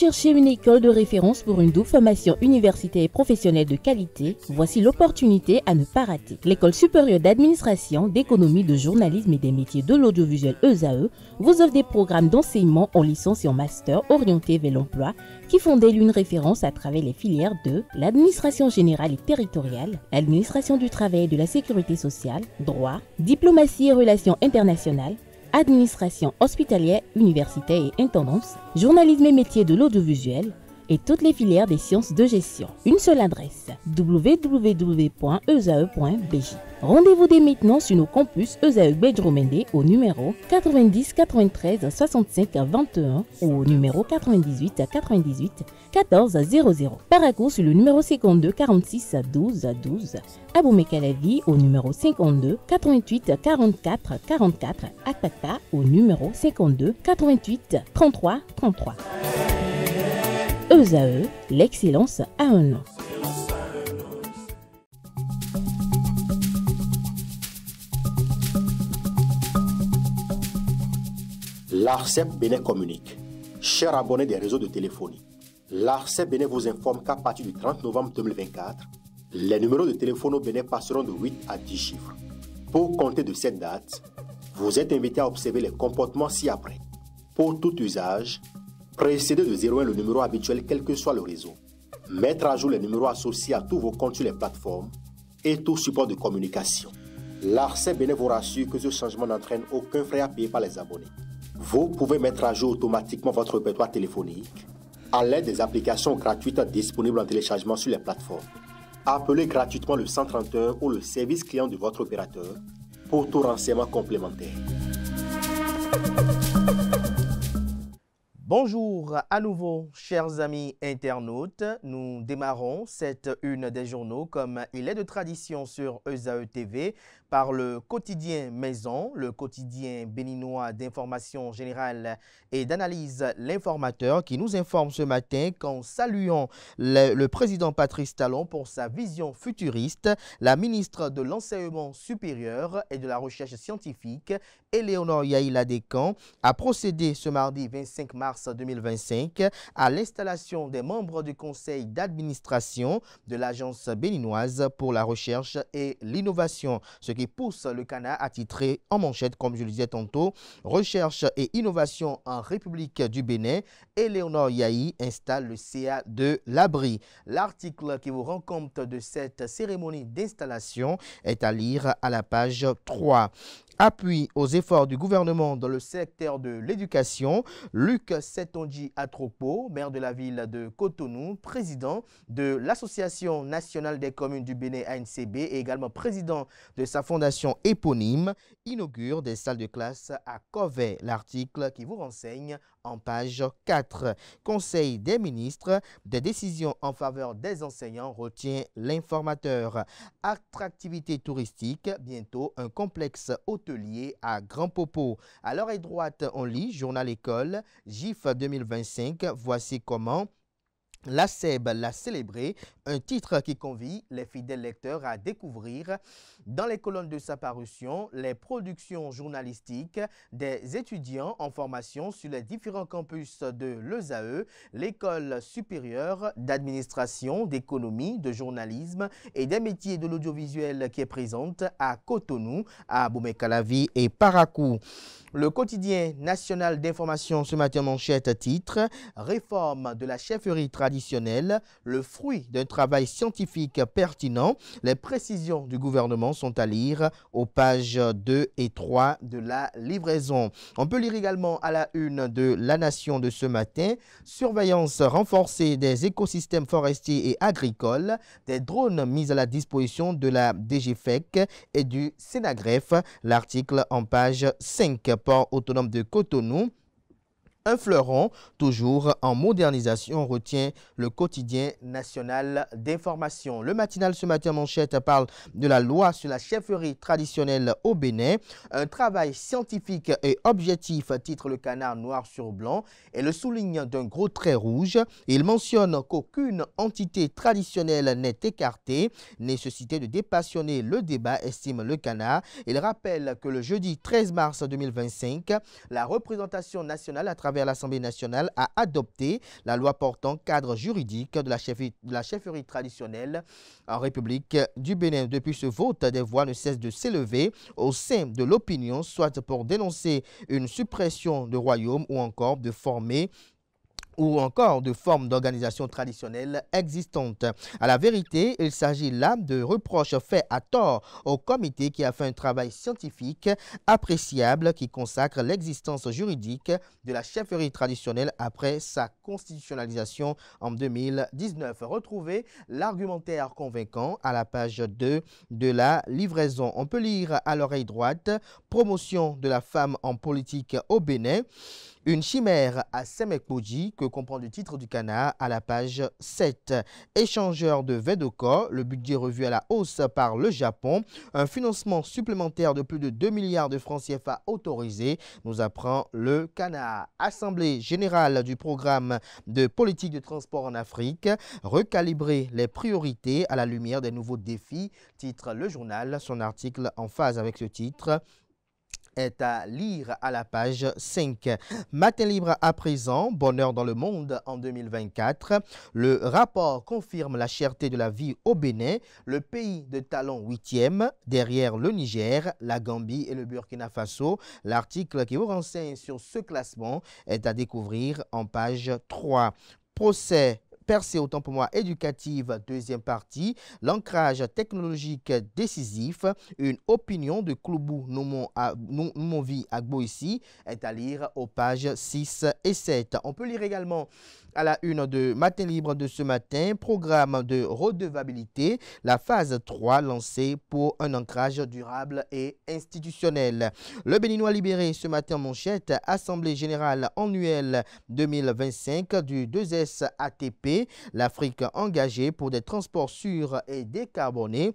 cherchez une école de référence pour une double formation universitaire et professionnelle de qualité? Voici l'opportunité à ne pas rater. L'École supérieure d'administration, d'économie, de journalisme et des métiers de l'audiovisuel ESAE vous offre des programmes d'enseignement en licence et en master orientés vers l'emploi qui font d'elle une référence à travers les filières de l'administration générale et territoriale, l'administration du travail et de la sécurité sociale, droit, diplomatie et relations internationales, administration hospitalière, universitaire et intendance, journalisme et métiers de l'audiovisuel et toutes les filières des sciences de gestion. Une seule adresse, www.esae.bj. Rendez-vous dès maintenant sur nos campus ESAE Bedjromende au numéro 90 93 65 21 ou au numéro 98 98 14 00. Paracourt sur le numéro 52 46 12 12. Aboumé-Calavi au numéro 52 88 44 44. Akpata au numéro 52 88 33 33. ESAE, l'excellence a un nom. L'ARCEP Bénin communique. Chers abonnés des réseaux de téléphonie, l'ARCEP Bénin vous informe qu'à partir du 30 novembre 2024, les numéros de téléphone au Bénin passeront de 8 à 10 chiffres. Pour compter de cette date, vous êtes invité à observer les comportements ci-après. Pour tout usage, précédez de 01 le numéro habituel quel que soit le réseau. Mettre à jour les numéros associés à tous vos comptes sur les plateformes et tout support de communication. L'ARCEP Bénin vous rassure que ce changement n'entraîne aucun frais à payer par les abonnés. Vous pouvez mettre à jour automatiquement votre répertoire téléphonique à l'aide des applications gratuites disponibles en téléchargement sur les plateformes. Appelez gratuitement le 131 ou le service client de votre opérateur pour tout renseignement complémentaire. Bonjour à nouveau, chers amis internautes. Nous démarrons cette une des journaux comme il est de tradition sur ESAE TV par le quotidien Maison, le quotidien béninois d'information générale et d'analyse L'Informateur qui nous informe ce matin qu'en saluant le président Patrice Talon pour sa vision futuriste, la ministre de l'Enseignement supérieur et de la Recherche scientifique, Éléonore Yaïla-Descamps, a procédé ce mardi 25 mars 2025 à l'installation des membres du conseil d'administration de l'Agence béninoise pour la recherche et l'innovation, ce qui pousse le CANA à titrer en manchette, comme je le disais tantôt, recherche et innovation en République du Bénin. Éléonore Yaï installe le CA de l'Abri. L'article qui vous rend compte de cette cérémonie d'installation est à lire à la page 3. Appui aux efforts du gouvernement dans le secteur de l'éducation, Luc Setonji Atropo, maire de la ville de Cotonou, président de l'Association nationale des communes du Bénin ANCB et également président de sa fondation éponyme, inaugure des salles de classe à Covey. L'article qui vous renseigne en page 4. Conseil des ministres, des décisions en faveur des enseignants retient l'informateur. Attractivité touristique, bientôt un complexe hôtelier à Grand Popo. À l'oreille droite, on lit Journal École, GIF 2025, voici comment la SEB l'a célébré, un titre qui convie les fidèles lecteurs à découvrir dans les colonnes de sa parution les productions journalistiques des étudiants en formation sur les différents campus de l'ESAE, l'école supérieure d'administration, d'économie, de journalisme et des métiers de l'audiovisuel qui est présente à Cotonou, à Aboumé-Calavi et Paracourt. Le quotidien national d'information ce matin manchette titre « Réforme de la chefferie traditionnelle, le fruit d'un travail scientifique pertinent ». Les précisions du gouvernement sont à lire aux pages 2 et 3 de la livraison. On peut lire également à la une de La Nation de ce matin « Surveillance renforcée des écosystèmes forestiers et agricoles, des drones mis à la disposition de la DGFEC et du Sénagref ». L'article en page 5. Port autonome de Cotonou. Un fleuron, toujours en modernisation, retient le quotidien national d'information. Le matinal ce matin manchette parle de la loi sur la chefferie traditionnelle au Bénin. Un travail scientifique et objectif, titre le Canard noir sur blanc, et le souligne d'un gros trait rouge. Il mentionne qu'aucune entité traditionnelle n'est écartée. Nécessité de dépassionner le débat, estime le Canard. Il rappelle que le jeudi 13 mars 2025, la représentation nationale à travers travers l'Assemblée nationale, a adopté la loi portant cadre juridique de la chefferie traditionnelle en République du Bénin. Depuis ce vote, des voix ne cessent de s'élever au sein de l'opinion, soit pour dénoncer une suppression de royaume ou encore de formes d'organisation traditionnelles existantes. À la vérité, il s'agit là de reproches faits à tort au comité qui a fait un travail scientifique appréciable qui consacre l'existence juridique de la chefferie traditionnelle après sa constitutionnalisation en 2019. Retrouvez l'argumentaire convaincant à la page 2 de la livraison. On peut lire à l'oreille droite: promotion de la femme en politique au Bénin. Une chimère à Semekpoji, que comprend le titre du canard à la page 7. Échangeur de Vedoco, le budget revu à la hausse par le Japon. Un financement supplémentaire de plus de 2 milliards de francs CFA autorisé, nous apprend le canard. Assemblée générale du programme de politique de transport en Afrique. Recalibrer les priorités à la lumière des nouveaux défis, titre le journal. Son article en phase avec ce titre est à lire à la page 5. Matin libre à présent, bonheur dans le monde en 2024. Le rapport confirme la cherté de la vie au Bénin, le pays de talent 8e, derrière le Niger, la Gambie et le Burkina Faso. L'article qui vous renseigne sur ce classement est à découvrir en page 3. Procès percée autant pour moi éducative, deuxième partie, l'ancrage technologique décisif, une opinion de Kloubou Noumovi Agbo ici est à lire aux pages 6 et 7. On peut lire également à la une de Matin Libre de ce matin, programme de redevabilité, la phase 3 lancée pour un ancrage durable et institutionnel. Le Béninois libéré ce matin en manchette, Assemblée générale annuelle 2025 du 2S ATP, l'Afrique engagée pour des transports sûrs et décarbonés.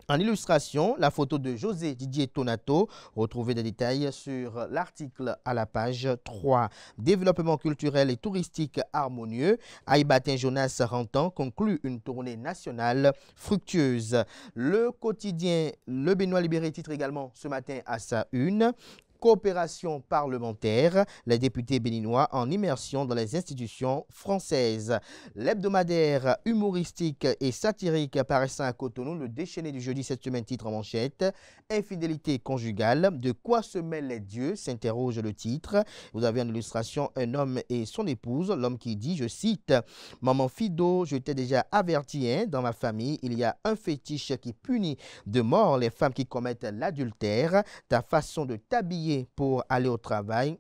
En illustration, la photo de José Didier Tonato. Retrouvez des détails sur l'article à la page 3. Développement culturel et touristique harmonieux. Aïbatin Jonas Rantan conclut une tournée nationale fructueuse. Le quotidien Le Béninois libéré titre également ce matin à sa une. Coopération parlementaire, les députés béninois en immersion dans les institutions françaises. L'hebdomadaire humoristique et satirique paraissant à Cotonou, le déchaîné du jeudi cette semaine titre en manchette. Infidélité conjugale, de quoi se mêlent les dieux, s'interroge le titre. Vous avez en illustration un homme et son épouse, l'homme qui dit, je cite, « Maman Fido, je t'ai déjà averti, dans ma famille, il y a un fétiche qui punit de mort les femmes qui commettent l'adultère. Ta façon de t'habiller pour aller au travail. »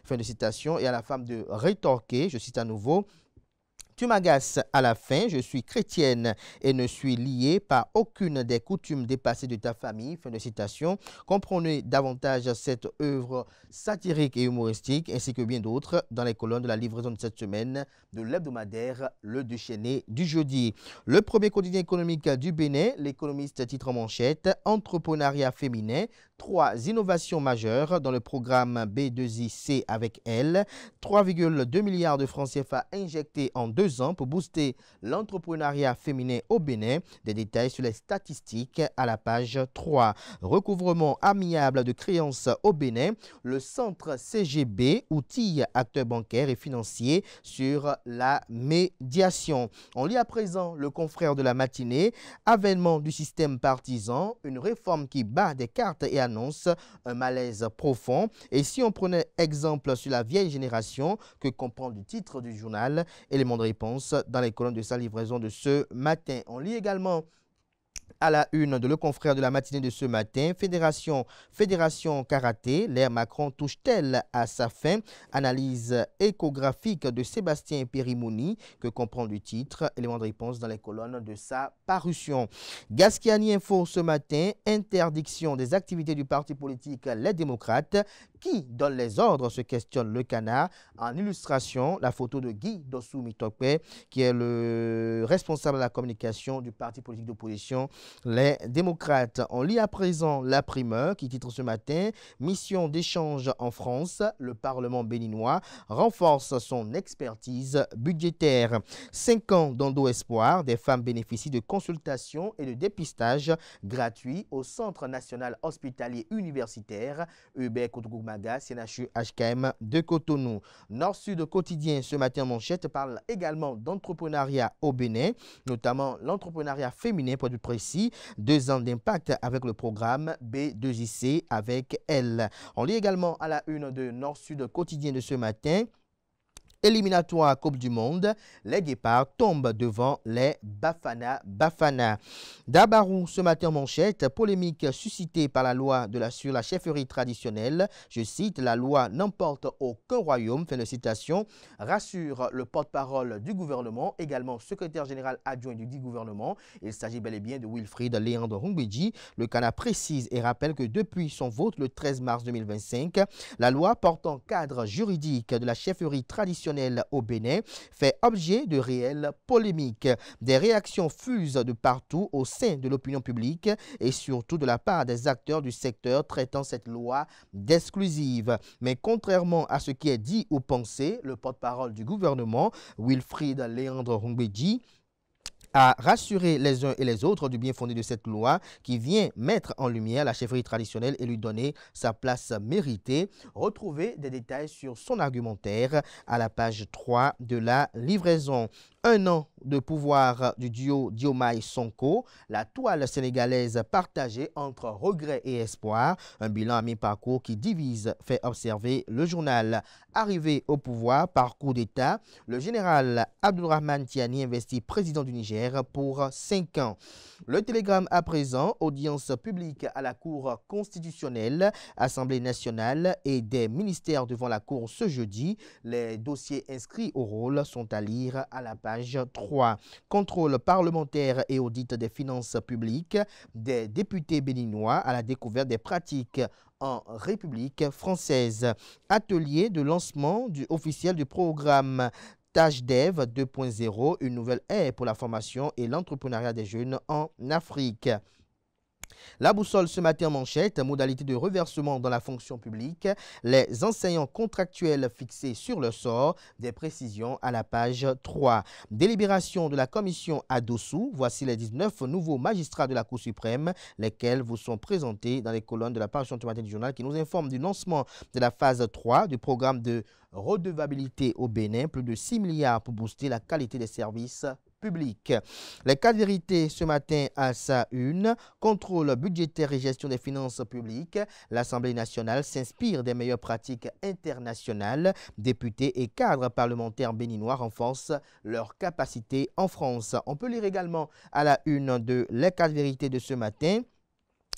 Fin de citation. Et à la femme de rétorquer, je cite à nouveau, « Tu m'agaces à la fin, je suis chrétienne et ne suis liée par aucune des coutumes dépassées de ta famille. » Fin de citation. Comprenez davantage cette œuvre satirique et humoristique ainsi que bien d'autres dans les colonnes de la livraison de cette semaine de l'hebdomadaire Le Déchaîné du jeudi. Le premier quotidien économique du Bénin, l'économiste titre en manchette, entrepreneuriat féminin, 3 innovations majeures dans le programme B2IC avec elle, 3,2 milliards de francs CFA injectés en 2 ans pour booster l'entrepreneuriat féminin au Bénin. Des détails sur les statistiques à la page 3. Recouvrement amiable de créances au Bénin. Le centre CGB outille acteurs bancaires et financiers sur la médiation. On lit à présent le confrère de la matinée. Avènement du système partisan, une réforme qui bat des cartes et annonce un malaise profond. Et si on prenait exemple sur la vieille génération que comprend le titre du journal, élément de réponse dans les colonnes de sa livraison de ce matin. On lit également à la une de Le Confrère de la matinée de ce matin, Fédération Karaté, l'ère Macron touche-t-elle à sa fin? Analyse échographique de Sébastien Périmoni que comprend le titre, élément de réponse dans les colonnes de sa parution. Gasquiani Info ce matin, interdiction des activités du parti politique Les Démocrates. Qui donne les ordres, se questionne le canard. En illustration, la photo de Guy Dossou Mitokpe, qui est le responsable de la communication du parti politique d'opposition les démocrates. On lit à présent la primeur qui titre ce matin « Mission d'échange en France, le Parlement béninois renforce son expertise budgétaire. 5 ans d'Endo Espoir, des femmes bénéficient de consultations et de dépistage gratuits au Centre national hospitalier universitaire Hubert Koutoukougmaga, CNHU HKM de Cotonou. Nord-Sud quotidien ce matin en manchette parle également d'entrepreneuriat au Bénin, notamment l'entrepreneuriat féminin pour être précis, 2 ans d'impact avec le programme B2IC avec elle. On lit également à la une de Nord-Sud quotidien de ce matin. Éliminatoire Coupe du Monde, les Guépards tombent devant les Bafana. Dabarou, ce matin manchette, polémique suscitée par la loi sur la chefferie traditionnelle. Je cite, la loi n'emporte aucun royaume, fin de citation, rassure le porte-parole du gouvernement, également secrétaire général adjoint du dit gouvernement. Il s'agit bel et bien de Wilfried Léandre Hungbidji. Le Canard précise et rappelle que depuis son vote le 13 mars 2025, la loi portant cadre juridique de la chefferie traditionnelle au Bénin fait objet de réelles polémiques. Des réactions fusent de partout au sein de l'opinion publique et surtout de la part des acteurs du secteur traitant cette loi d'exclusive. Mais contrairement à ce qui est dit ou pensé, le porte-parole du gouvernement, Wilfried Léandre Hungbidji, a rassuré les uns et les autres du bien fondé de cette loi qui vient mettre en lumière la chefferie traditionnelle et lui donner sa place méritée. Retrouvez des détails sur son argumentaire à la page 3 de la livraison. 1 an de pouvoir du duo Diomaye Sonko, la toile sénégalaise partagée entre regret et espoir, un bilan à mi-parcours qui divise, fait observer le journal. Arrivé au pouvoir par coup d'État, le général Abdourahmane Tiani investit président du Niger pour 5 ans. Le Télégramme à présent, audience publique à la Cour constitutionnelle, Assemblée nationale et des ministères devant la Cour ce jeudi. Les dossiers inscrits au rôle sont à lire à la page 3. Contrôle parlementaire et audit des finances publiques des députés béninois à la découverte des pratiques en République française. Atelier de lancement officiel du programme TAGDEV 2.0, une nouvelle ère pour la formation et l'entrepreneuriat des jeunes en Afrique. La boussole ce matin en manchette, modalité de reversement dans la fonction publique, les enseignants contractuels fixés sur le sort, des précisions à la page 3. Délibération de la commission à Dossou, voici les 19 nouveaux magistrats de la Cour suprême, lesquels vous sont présentés dans les colonnes de la page ce matin du journal qui nous informe du lancement de la phase 3 du programme de redevabilité au Bénin, plus de 6 milliards pour booster la qualité des services public. Les 4 vérités ce matin à sa une. Contrôle budgétaire et gestion des finances publiques. L'Assemblée nationale s'inspire des meilleures pratiques internationales. Députés et cadres parlementaires béninois renforcent leur capacité en France. On peut lire également à la une de Les 4 vérités de ce matin.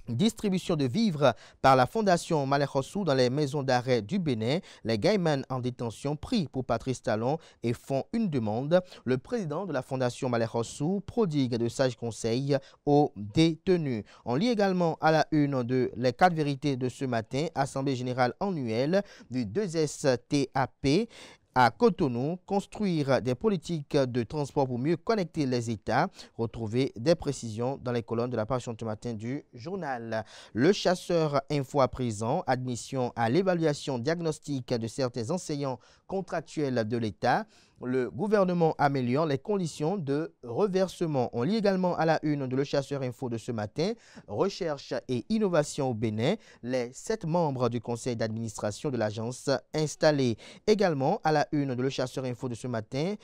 Distribution de vivres par la Fondation Malekhossou dans les maisons d'arrêt du Bénin. Les Gaïmans en détention prient pour Patrice Talon et font une demande. Le président de la Fondation Malekhossou prodigue de sages conseils aux détenus. On lit également à la une de Les 4 vérités de ce matin, Assemblée générale annuelle du 2STAP. À Cotonou, construire des politiques de transport pour mieux connecter les États. Retrouvez des précisions dans les colonnes de la page ce matin du journal. Le chasseur info à présent, admission à l'évaluation diagnostique de certains enseignants contractuels de l'État. Le gouvernement améliore les conditions de reversement. On lit également à la une de Le Chasseur Info de ce matin, recherche et innovation au Bénin, les 7 membres du conseil d'administration de l'agence installés. Également à la une de Le Chasseur Info de ce matin,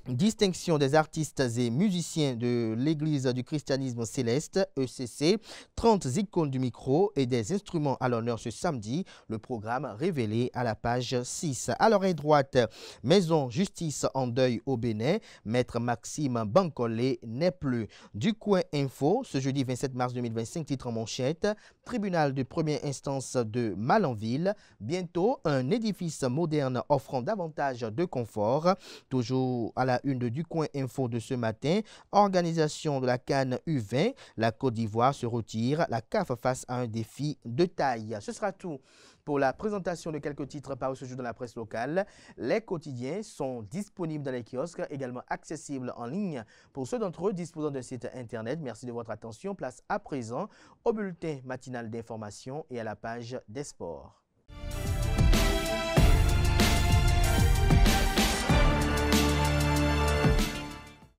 distinction des artistes et musiciens de l'Église du christianisme céleste, ECC, 30 icônes du micro et des instruments à l'honneur ce samedi. Le programme révélé à la page 6. À l'oreille droite, maison justice en deuil au Bénin. Maître Maxime Bancolé n'est plus. Du coin info, ce jeudi 27 mars 2025, titre en manchette, tribunal de première instance de Malanville. Bientôt, un édifice moderne offrant davantage de confort. Toujours à la une de Ducoin Info de ce matin, organisation de la CAN U20, la Côte d'Ivoire se retire, la CAF face à un défi de taille. Ce sera tout pour la présentation de quelques titres parus ce jour dans la presse locale. Les quotidiens sont disponibles dans les kiosques, également accessibles en ligne pour ceux d'entre eux disposant d'un site internet. Merci de votre attention. Place à présent au bulletin matinal d'information et à la page des sports.